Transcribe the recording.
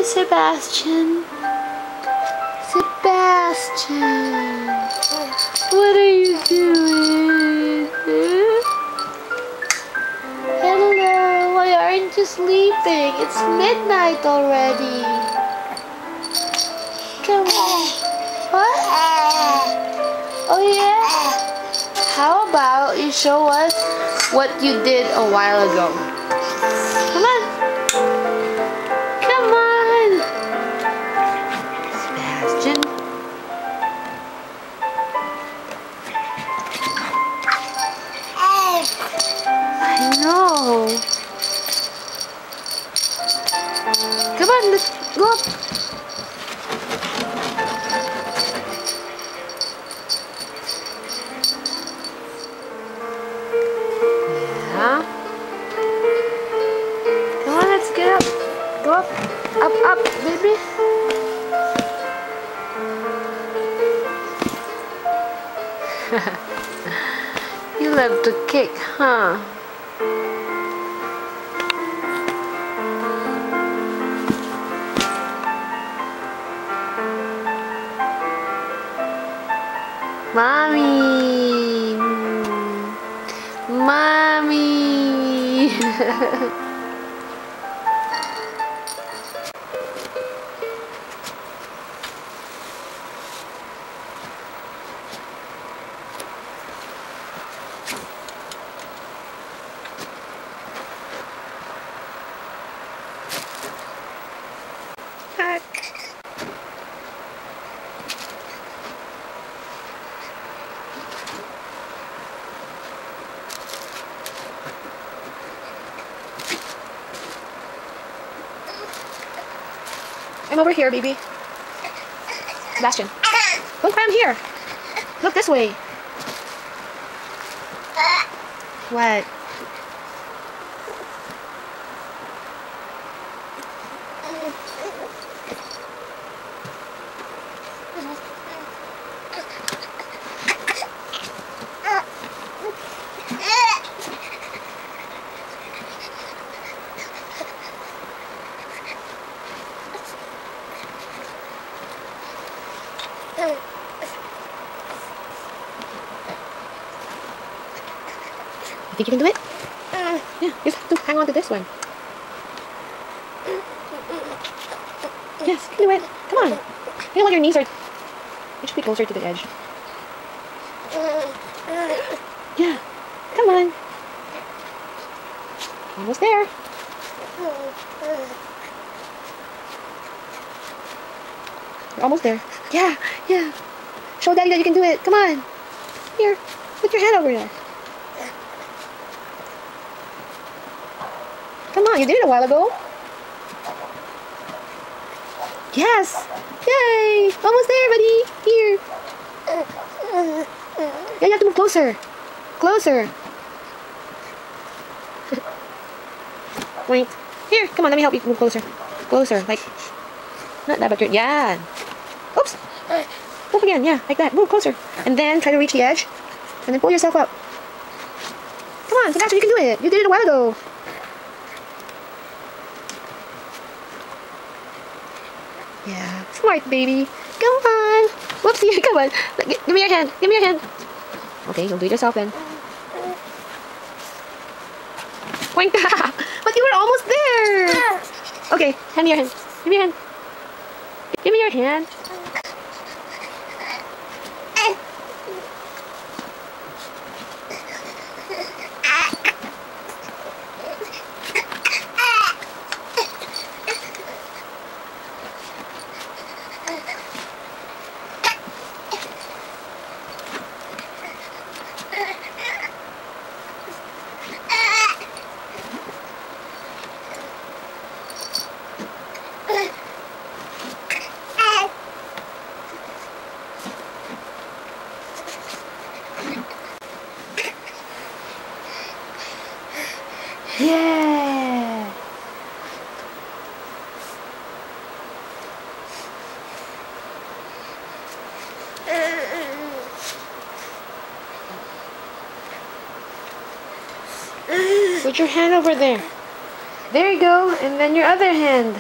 Sebastian. Sebastian. What are you doing? Hello, why aren't you sleeping? It's midnight already. Come on. What? Oh yeah? How about you show us what you did a while ago? Come on. Come on. Sebastian. I know. Come on, let's go up. Yeah. Come on, let's get up. Go up. Up, up, baby. You love to kick, huh? Mommy! Mommy! I'm over here, baby. Sebastian. Don't cry, I'm here. Look this way. What? You think you can do it? Yeah, you just have to hang on to this one. Yes, you can do it. Come on. You know what, your knees are... You should be closer to the edge. Yeah, come on. Almost there. You're almost there. Yeah, yeah. Show Daddy that you can do it. Come on. Here, put your hand over there. Come on, you did it a while ago. Yes! Yay! Almost there, buddy. Here. Yeah, you have to move closer. Closer. Wait. Here, come on, let me help you move closer. Closer, like... Not that, but you're... Yeah. Oops. Move again, yeah, like that. Move closer. And then try to reach the edge. And then pull yourself up. Come on, Sebastian, you can do it. You did it a while ago. Yeah, smart baby. Come on. Whoopsie, come on. Give me your hand. Give me your hand. Okay, you'll do it yourself then. Point. But you were almost there. Okay, hand me your hand. Give me your hand. Give me your hand. Yeah. Put your hand over there. There you go, and then your other hand.